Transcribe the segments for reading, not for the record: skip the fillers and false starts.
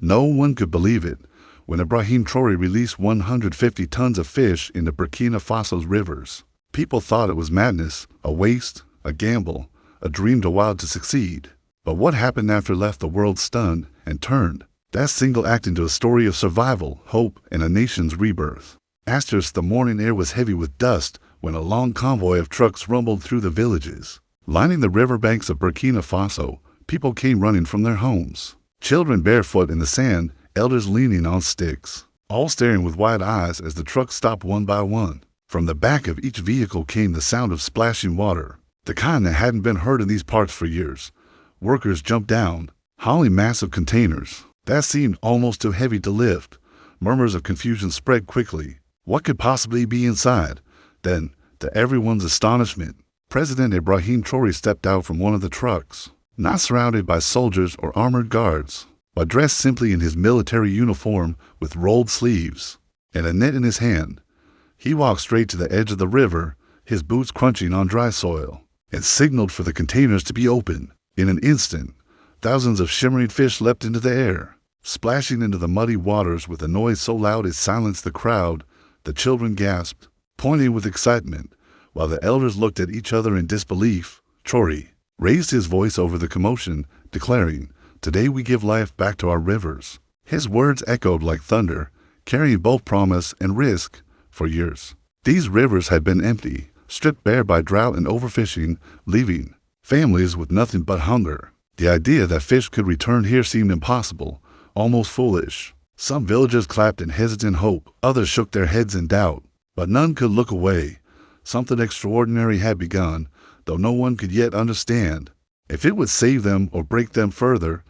No one could believe it when Ibrahim Traoré released 150 tons of fish into Burkina Faso's rivers. People thought it was madness, a waste, a gamble, a dream too wild to succeed. But what happened after left the world stunned and turned that single act into a story of survival, hope, and a nation's rebirth. The morning air was heavy with dust when a long convoy of trucks rumbled through the villages. Lining the riverbanks of Burkina Faso, people came running from their homes. Children barefoot in the sand, elders leaning on sticks, all staring with wide eyes as the trucks stopped one by one. From the back of each vehicle came the sound of splashing water, the kind that hadn't been heard in these parts for years. Workers jumped down, hauling massive containers that seemed almost too heavy to lift. Murmurs of confusion spread quickly. What could possibly be inside? Then, to everyone's astonishment, President Ibrahim Traoré stepped out from one of the trucks, not surrounded by soldiers or armored guards, but dressed simply in his military uniform with rolled sleeves and a net in his hand. He walked straight to the edge of the river, his boots crunching on dry soil, and signaled for the containers to be opened. In an instant, thousands of shimmering fish leapt into the air, splashing into the muddy waters with a noise so loud it silenced the crowd. The children gasped, pointing with excitement, while the elders looked at each other in disbelief. Traoré raised his voice over the commotion, declaring, "Today we give life back to our rivers." His words echoed like thunder, carrying both promise and risk. For years, these rivers had been empty, stripped bare by drought and overfishing, leaving families with nothing but hunger. The idea that fish could return here seemed impossible, almost foolish. Some villagers clapped in hesitant hope, others shook their heads in doubt, but none could look away. Something extraordinary had begun, though no one could yet understand if it would save them or break them further.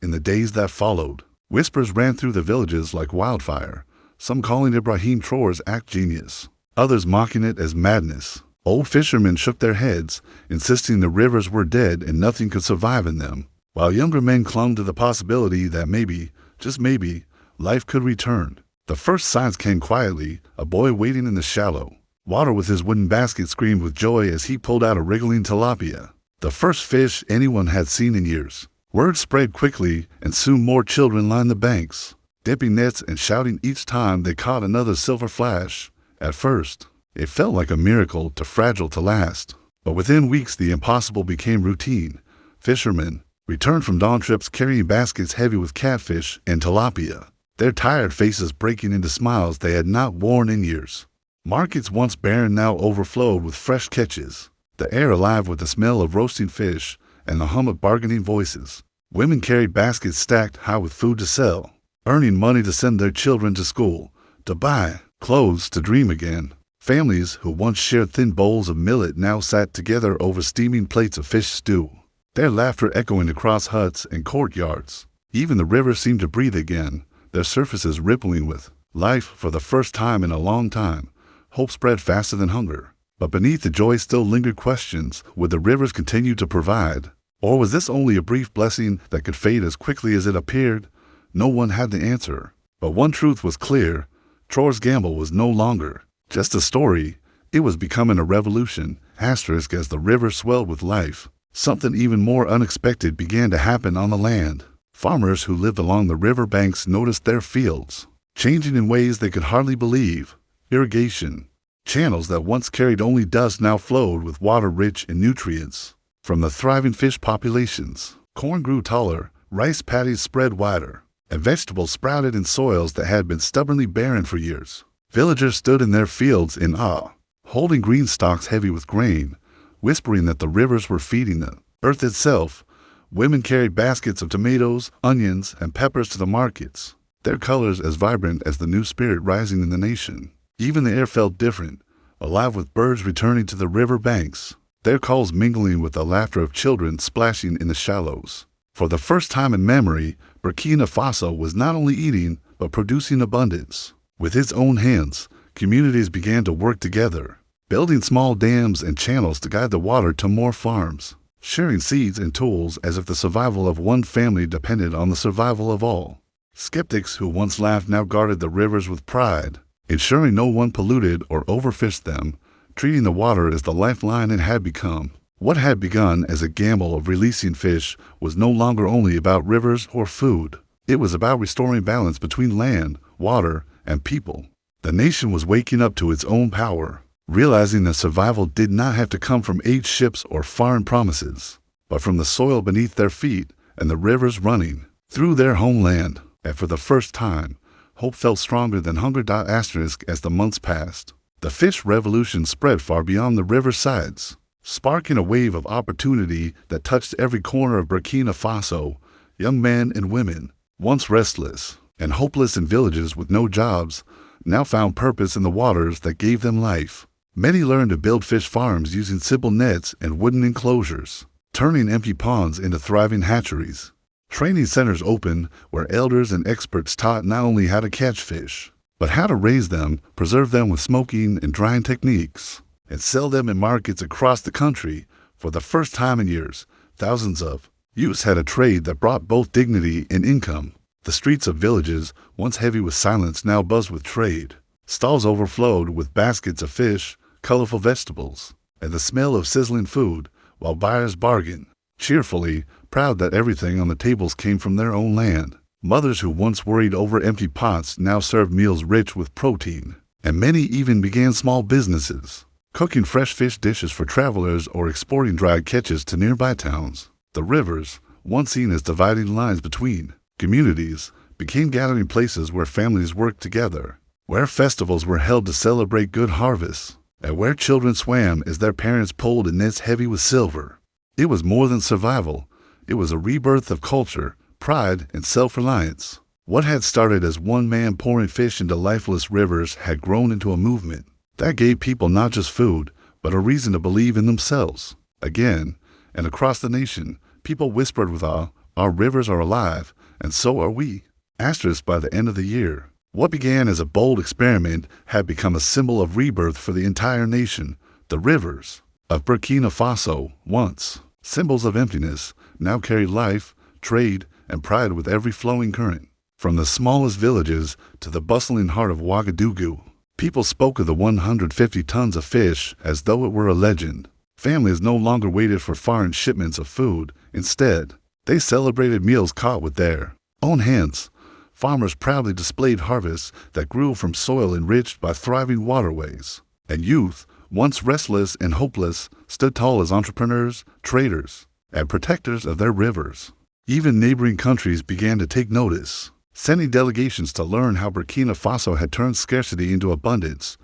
In the days that followed, whispers ran through the villages like wildfire, some calling Ibrahim Traoré's act genius, others mocking it as madness. Old fishermen shook their heads, insisting the rivers were dead and nothing could survive in them, while younger men clung to the possibility that maybe, just maybe, life could return. The first signs came quietly. A boy wading in the shallow water with his wooden basket screamed with joy as he pulled out a wriggling tilapia, the first fish anyone had seen in years. Word spread quickly, and soon more children lined the banks, dipping nets and shouting each time they caught another silver flash. At first, it felt like a miracle, too fragile to last. But within weeks the impossible became routine. Fishermen returned from dawn trips carrying baskets heavy with catfish and tilapia, their tired faces breaking into smiles they had not worn in years. Markets once barren now overflowed with fresh catches, the air alive with the smell of roasting fish and the hum of bargaining voices. Women carried baskets stacked high with food to sell, earning money to send their children to school, to buy clothes, to dream again. Families who once shared thin bowls of millet now sat together over steaming plates of fish stew, their laughter echoing across huts and courtyards. Even the river seemed to breathe again, their surfaces rippling with life for the first time in a long time. Hope spread faster than hunger. But beneath the joy still lingered questions. Would the rivers continue to provide? Or was this only a brief blessing that could fade as quickly as it appeared? No one had the answer. But one truth was clear. Traoré's gamble was no longer just a story. It was becoming a revolution. As the river swelled with life, something even more unexpected began to happen on the land. Farmers who lived along the river banks noticed their fields changing in ways they could hardly believe. Irrigation channels that once carried only dust now flowed with water rich in nutrients. From the thriving fish populations, corn grew taller, rice paddies spread wider, and vegetables sprouted in soils that had been stubbornly barren for years. Villagers stood in their fields in awe, holding green stalks heavy with grain, whispering that the rivers were feeding the earth itself. Women carried baskets of tomatoes, onions, and peppers to the markets, their colors as vibrant as the new spirit rising in the nation. Even the air felt different, alive with birds returning to the river banks, their calls mingling with the laughter of children splashing in the shallows. For the first time in memory, Burkina Faso was not only eating, but producing abundance. With its own hands, communities began to work together, building small dams and channels to guide the water to more farms, sharing seeds and tools as if the survival of one family depended on the survival of all. Skeptics who once laughed now guarded the rivers with pride, ensuring no one polluted or overfished them, treating the water as the lifeline it had become. What had begun as a gamble of releasing fish was no longer only about rivers or food. It was about restoring balance between land, water, and people. The nation was waking up to its own power, realizing that survival did not have to come from aid ships or foreign promises, but from the soil beneath their feet and the rivers running through their homeland. And for the first time, hope felt stronger than hunger. As the months passed, the fish revolution spread far beyond the river sides, sparking a wave of opportunity that touched every corner of Burkina Faso. Young men and women, once restless and hopeless in villages with no jobs, now found purpose in the waters that gave them life. Many learned to build fish farms using simple nets and wooden enclosures, turning empty ponds into thriving hatcheries. Training centers opened where elders and experts taught not only how to catch fish, but how to raise them, preserve them with smoking and drying techniques, and sell them in markets across the country. For the first time in years, thousands of youths had a trade that brought both dignity and income. The streets of villages, once heavy with silence, now buzzed with trade. Stalls overflowed with baskets of fish, colorful vegetables, and the smell of sizzling food, while buyers bargained cheerfully, proud that everything on the tables came from their own land. Mothers who once worried over empty pots now served meals rich with protein, and many even began small businesses, cooking fresh fish dishes for travelers or exporting dried catches to nearby towns. The rivers, once seen as dividing lines between communities, became gathering places where families worked together, where festivals were held to celebrate good harvests, and where children swam as their parents pulled in nets heavy with silver. It was more than survival. It was a rebirth of culture, pride, and self-reliance. What had started as one man pouring fish into lifeless rivers had grown into a movement that gave people not just food, but a reason to believe in themselves. Again, and across the nation, people whispered with awe, "Our rivers are alive, and so are we." By the end of the year, what began as a bold experiment had become a symbol of rebirth for the entire nation. The rivers of Burkina Faso, once symbols of emptiness, now carry life, trade, and pride with every flowing current. From the smallest villages to the bustling heart of Ouagadougou, people spoke of the 150 tons of fish as though it were a legend. Families no longer waited for foreign shipments of food. Instead, they celebrated meals caught with their own hands. Farmers proudly displayed harvests that grew from soil enriched by thriving waterways. And youth, once restless and hopeless, stood tall as entrepreneurs, traders, and protectors of their rivers. Even neighboring countries began to take notice, sending delegations to learn how Burkina Faso had turned scarcity into abundance.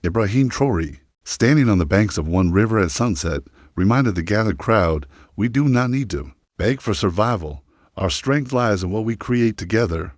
Ibrahim Traoré, standing on the banks of one river at sunset, reminded the gathered crowd, "We do not need to beg for survival. Our strength lies in what we create together."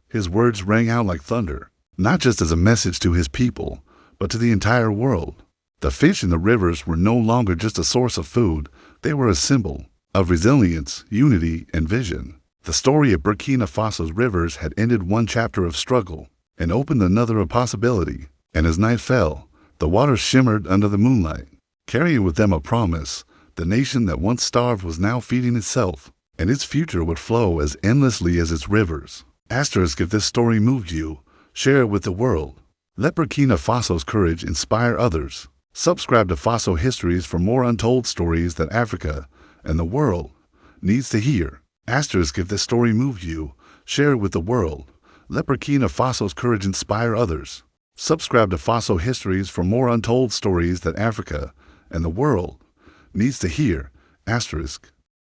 His words rang out like thunder, not just as a message to his people, but to the entire world. The fish in the rivers were no longer just a source of food. They were a symbol of resilience, unity, and vision. The story of Burkina Faso's rivers had ended one chapter of struggle and opened another of possibility. And as night fell, the waters shimmered under the moonlight, carrying with them a promise. The nation that once starved was now feeding itself, and its future would flow as endlessly as its rivers. If this story moved you, share it with the world. Let Burkina Faso's courage inspire others. Subscribe to Faso Histories for more untold stories that Africa and the world needs to hear. If this story moved you, share it with the world. Let Burkina Faso's courage inspire others. Subscribe to Faso Histories for more untold stories that Africa and the world needs to hear.